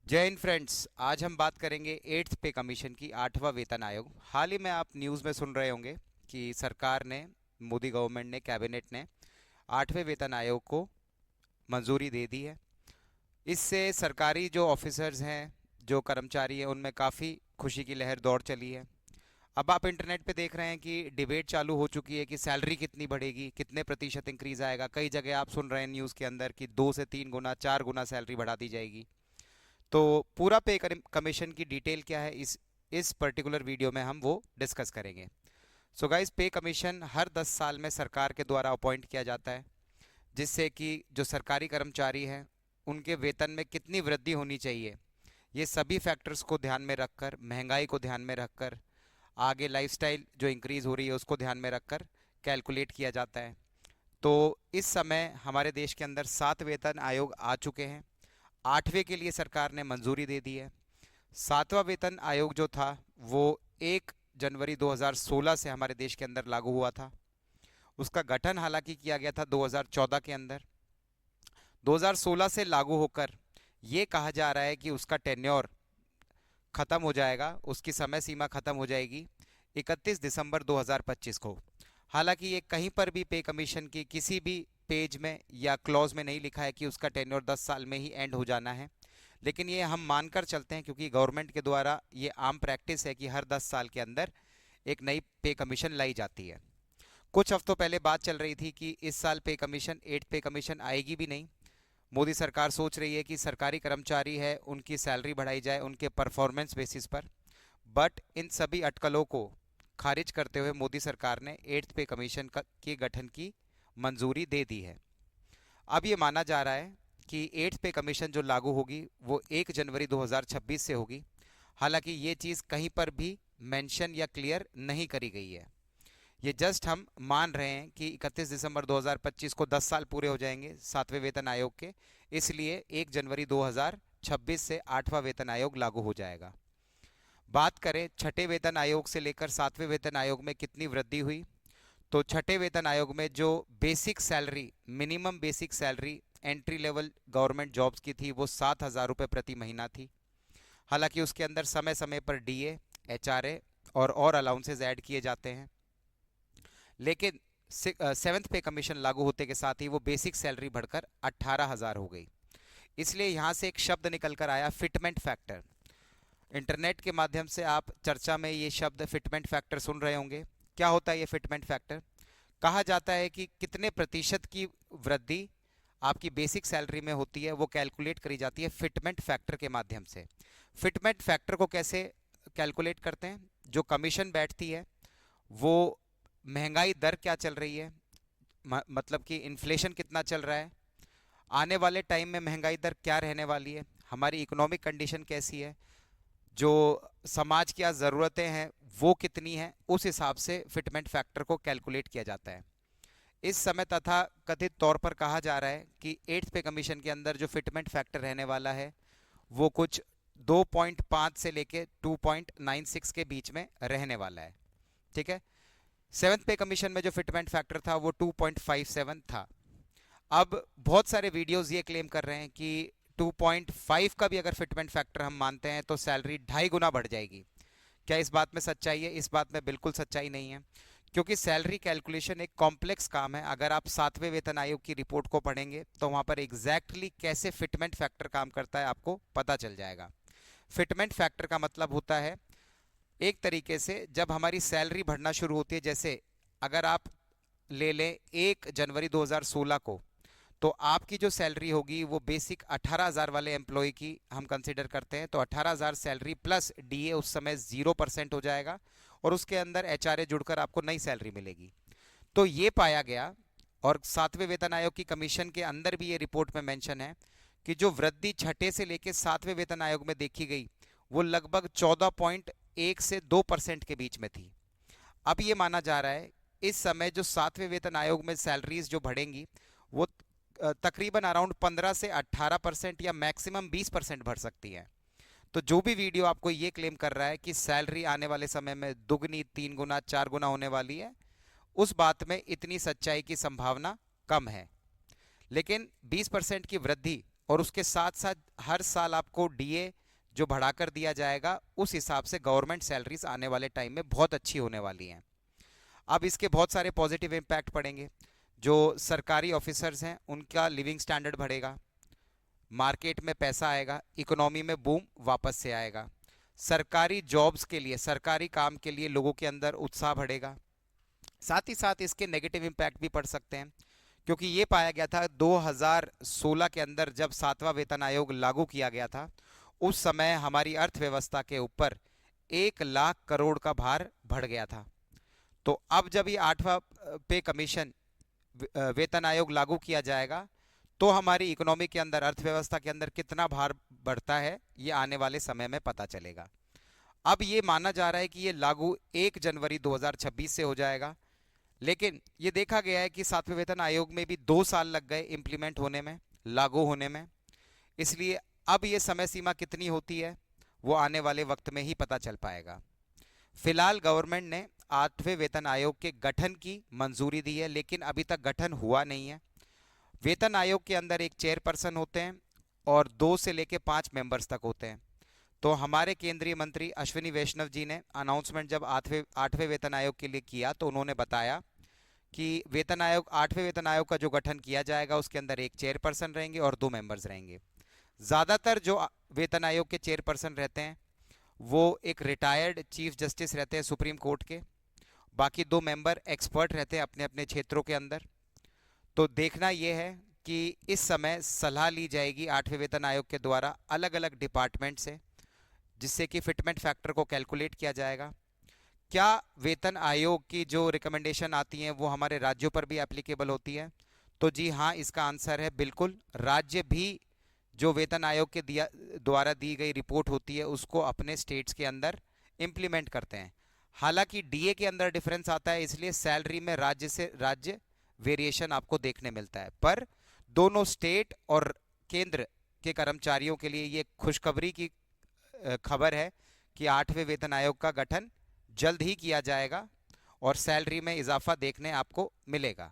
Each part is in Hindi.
जय हिंद फ्रेंड्स। आज हम बात करेंगे एट्थ पे कमीशन की, आठवां वेतन आयोग। हाल ही में आप न्यूज़ में सुन रहे होंगे कि सरकार ने, मोदी गवर्नमेंट ने, कैबिनेट ने आठवें वेतन आयोग को मंजूरी दे दी है। इससे सरकारी जो ऑफिसर्स हैं, जो कर्मचारी हैं, उनमें काफ़ी खुशी की लहर दौड़ चली है। अब आप इंटरनेट पे देख रहे हैं कि डिबेट चालू हो चुकी है कि सैलरी कितनी बढ़ेगी, कितने प्रतिशत इंक्रीज आएगा। कई जगह आप सुन रहे हैं न्यूज़ के अंदर कि 2 से 3 गुना, 4 गुना सैलरी बढ़ा दी जाएगी। तो पूरा पे कमीशन की डिटेल क्या है, इस पर्टिकुलर वीडियो में हम वो डिस्कस करेंगे। सो गाइस, पे कमीशन हर 10 साल में सरकार के द्वारा अपॉइंट किया जाता है, जिससे कि जो सरकारी कर्मचारी हैं उनके वेतन में कितनी वृद्धि होनी चाहिए, ये सभी फैक्टर्स को ध्यान में रखकर, महंगाई को ध्यान में रखकर, आगे लाइफस्टाइल जो इंक्रीज हो रही है उसको ध्यान में रखकर कैलकुलेट किया जाता है। तो इस समय हमारे देश के अंदर 7 वेतन आयोग आ चुके हैं। आठवें के लिए सरकार ने मंजूरी दे दी है। सातवां वेतन आयोग जो था वो 1 जनवरी 2016 से हमारे देश के अंदर लागू हुआ था। उसका गठन हालांकि किया गया था 2014 के अंदर। 2016 से लागू होकर ये कहा जा रहा है कि उसका टेन्योर खत्म हो जाएगा, उसकी समय सीमा खत्म हो जाएगी 31 दिसंबर 2025 को। हालांकि ये कहीं पर भी पे कमीशन की किसी भी पेज में या क्लॉज में नहीं लिखा है कि उसका टेन्योर 10 साल में ही एंड हो जाना है। लेकिन ये हम मानकर चलते हैं क्योंकि गवर्नमेंट के द्वारा ये आम प्रैक्टिस है कि हर 10 साल के अंदर एक नई पे कमीशन लाई जाती है। कुछ हफ्तों पहले बात चल रही थी कि इस साल पे कमीशन, एट पे कमीशन आएगी भी नहीं। मोदी सरकार सोच रही है कि सरकारी कर्मचारी है उनकी सैलरी बढ़ाई जाए उनके परफॉर्मेंस बेसिस पर। बट इन सभी अटकलों को खारिज करते हुए मोदी सरकार ने एट्थ पे कमीशन के गठन की मंजूरी दे दी है। अब ये माना जा रहा है कि एट्थ पे कमीशन जो लागू होगी वो 1 जनवरी 2026 से होगी। हालांकि ये चीज़ कहीं पर भी मेंशन या क्लियर नहीं करी गई है। ये जस्ट हम मान रहे हैं कि 31 दिसंबर 2025 को 10 साल पूरे हो जाएंगे सातवें वेतन आयोग के, इसलिए 1 जनवरी 2026 से आठवां वेतन आयोग लागू हो जाएगा। बात करें छठे वेतन आयोग से लेकर सातवें वेतन आयोग में कितनी वृद्धि हुई, तो छठे वेतन आयोग में जो basic salary, minimum basic salary entry level government jobs की थी वो 7,000 रुपये प्रति महीना थी। हालांकि उसके अंदर समय समय पर डीए, एचआरए और अलाउंसेज ऐड किए जाते हैं। लेकिन सेवन्थ पे कमीशन लागू होते के साथ ही वो बेसिक सैलरी बढ़कर 18,000 हो गई। इसलिए यहाँ से एक शब्द निकल कर आया, फिटमेंट फैक्टर। इंटरनेट के माध्यम से आप चर्चा में ये शब्द फिटमेंट फैक्टर सुन रहे होंगे। क्या होता है ये फिटमेंट फैक्टर? कहा जाता है कि कितने प्रतिशत की वृद्धि आपकी बेसिक सैलरी में होती है वो कैलकुलेट करी जाती है फिटमेंट फैक्टर के माध्यम से। फिटमेंट फैक्टर को कैसे कैलकुलेट करते हैं? जो कमीशन बैठती है वो, महंगाई दर क्या चल रही है, मतलब कि इन्फ्लेशन कितना चल रहा है, आने वाले टाइम में महंगाई दर क्या रहने वाली है, हमारी इकोनॉमिक कंडीशन कैसी है, जो समाज की आज ज़रूरतें हैं वो कितनी हैं, उस हिसाब से फिटमेंट फैक्टर को कैलकुलेट किया जाता है। इस समय तथा कथित तौर पर कहा जा रहा है कि एट्थ पे कमीशन के अंदर जो फिटमेंट फैक्टर रहने वाला है वो कुछ 2.5 से लेके 2.96 के बीच में रहने वाला है। ठीक है। सेवन्थ पे कमीशन में जो फिटमेंट फैक्टर था वो 2.57 था। अब बहुत सारे वीडियोस ये क्लेम कर रहे हैं कि 2.5 का भी अगर फिटमेंट फैक्टर हम मानते हैं तो सैलरी 2.5 गुना बढ़ जाएगी। क्या इस बात में सच्चाई है? इस बात में बिल्कुल सच्चाई नहीं है, क्योंकि सैलरी कैलकुलेशन एक कॉम्प्लेक्स काम है। अगर आप सातवें वेतन आयोग की रिपोर्ट को पढ़ेंगे तो वहां पर एग्जैक्टली कैसे फिटमेंट फैक्टर काम करता है आपको पता चल जाएगा। फिटमेंट फैक्टर का मतलब होता है, एक तरीके से जब हमारी सैलरी बढ़ना शुरू होती है, जैसे अगर आप ले लें 1 जनवरी 2016 को, तो आपकी जो सैलरी होगी वो बेसिक 18,000 वाले एम्प्लॉय की हम कंसिडर करते हैं, तो 18,000 सैलरी प्लस डीए उस समय 0% हो जाएगा और उसके अंदर एचआरए जुड़कर आपको नई सैलरी मिलेगी। तो ये पाया गया, और सातवें वेतन आयोग की कमीशन के अंदर भी ये रिपोर्ट में मेंशन है कि जो वृद्धि छठे से लेकर सातवें वेतन आयोग में देखी गई वो लगभग 14.1 से 2% के बीच में थी। अब ये माना जा रहा है इस समय जो सातवें वेतन आयोग में सैलरीज जो बढ़ेंगी वो तकरीबन अराउंड 15 से 18% या मैक्सिमम 20% बढ़ सकती है। तो जो भी वीडियो आपको ये क्लेम कर रहा है कि सैलरी आने वाले समय में दुगनी, 3 गुना, 4 गुना होने वाली है, उस बात में इतनी सच्चाई की संभावना कम है। लेकिन 20% की वृद्धि और उसके साथ साथ हर साल आपको डीए जो बढ़ाकर दिया जाएगा, उस हिसाब से गवर्नमेंट सैलरीज आने वाले टाइम में बहुत अच्छी होने वाली हैं। अब इसके बहुत सारे पॉजिटिव इम्पैक्ट पड़ेंगे। जो सरकारी ऑफिसर्स हैं उनका लिविंग स्टैंडर्ड बढ़ेगा, मार्केट में पैसा आएगा, इकोनॉमी में बूम वापस से आएगा। सरकारी जॉब्स के लिए, सरकारी काम के लिए लोगों के अंदर उत्साह बढ़ेगा। साथ ही साथ इसके नेगेटिव इम्पैक्ट भी पड़ सकते हैं, क्योंकि ये पाया गया था 2016 के अंदर जब 7वां वेतन आयोग लागू किया गया था, उस समय हमारी अर्थव्यवस्था के ऊपर 1 लाख करोड़ का भार बढ़ गया था। तो अब जब ये 8वां पे कमीशन वेतन आयोग लागू किया जाएगा, तो हमारी इकोनॉमी के अंदर, अर्थव्यवस्था के अंदर कितना भार बढ़ता है, ये आने वाले समय में पता चलेगा। अब ये माना जा रहा है कि ये लागू 1 जनवरी 2026 से हो जाएगा, लेकिन ये देखा गया है कि 7वें वेतन आयोग में भी 2 साल लग गए इम्प्लीमेंट होने में, लागू होने में। इसलिए अब ये समय सीमा कितनी होती है वो आने वाले वक्त में ही पता चल पाएगा। फिलहाल गवर्नमेंट ने 8वें वेतन आयोग के गठन की मंजूरी दी है, लेकिन अभी तक गठन हुआ नहीं है। वेतन आयोग के अंदर एक चेयरपर्सन होते हैं और 2 से लेकर 5 मेंबर्स तक होते हैं। तो हमारे केंद्रीय मंत्री अश्विनी वैष्णव जी ने अनाउंसमेंट जब 8वें वेतन आयोग के लिए किया, तो उन्होंने बताया कि वेतन आयोग, 8वें वेतन आयोग का जो गठन किया जाएगा उसके अंदर एक चेयरपर्सन रहेंगे और 2 मेंबर्स रहेंगे। ज़्यादातर जो वेतन आयोग के चेयरपर्सन रहते हैं वो एक रिटायर्ड चीफ जस्टिस रहते हैं सुप्रीम कोर्ट के, बाकी 2 मेंबर एक्सपर्ट रहते हैं अपने अपने क्षेत्रों के अंदर। तो देखना यह है कि इस समय सलाह ली जाएगी 8वें वेतन आयोग के द्वारा अलग अलग डिपार्टमेंट से, जिससे कि फिटमेंट फैक्टर को कैलकुलेट किया जाएगा। क्या वेतन आयोग की जो रिकमेंडेशन आती हैं वो हमारे राज्यों पर भी एप्लीकेबल होती है? तो जी हाँ, इसका आंसर है बिल्कुल। राज्य भी जो वेतन आयोग के द्वारा दी गई रिपोर्ट होती है उसको अपने स्टेट्स के अंदर इम्प्लीमेंट करते हैं। हालांकि डीए के अंदर डिफरेंस आता है, इसलिए सैलरी में राज्य से राज्य वेरिएशन आपको देखने मिलता है, पर दोनों स्टेट और केंद्र के कर्मचारियों के लिए ये खुशखबरी की खबर है कि 8वें वेतन आयोग का गठन जल्द ही किया जाएगा और सैलरी में इजाफा देखने आपको मिलेगा।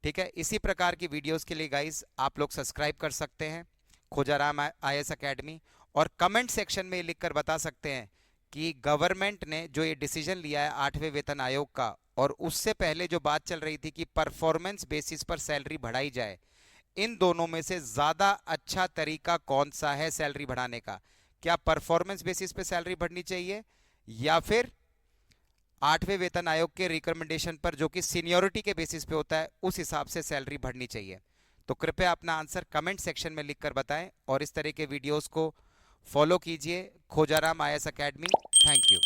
ठीक है, इसी प्रकार की वीडियोस के लिए गाइस आप लोग सब्सक्राइब कर सकते हैं खोजाराम आईएएस एकेडमी, और कमेंट सेक्शन में लिखकर बता सकते हैं कि गवर्नमेंट ने जो ये डिसीजन लिया है 8वें वेतन आयोग का, और उससे पहले जो बात चल रही थी कि परफॉर्मेंस बेसिस पर सैलरी बढ़ाई जाए, इन दोनों में से ज़्यादा अच्छा तरीका कौन सा है सैलरी बढ़ाने का? क्या परफॉर्मेंस बेसिस पे सैलरी बढ़नी चाहिए, या फिर 8वें वेतन आयोग के रिकमेंडेशन पर जो कि सीनियोरिटी के बेसिस पे होता है उस हिसाब से सैलरी बढ़नी चाहिए? तो कृपया अपना आंसर कमेंट सेक्शन में लिखकर बताएं और इस तरह के वीडियोस को फॉलो कीजिए खोजाराम आईएएस एकेडमी। Thank you.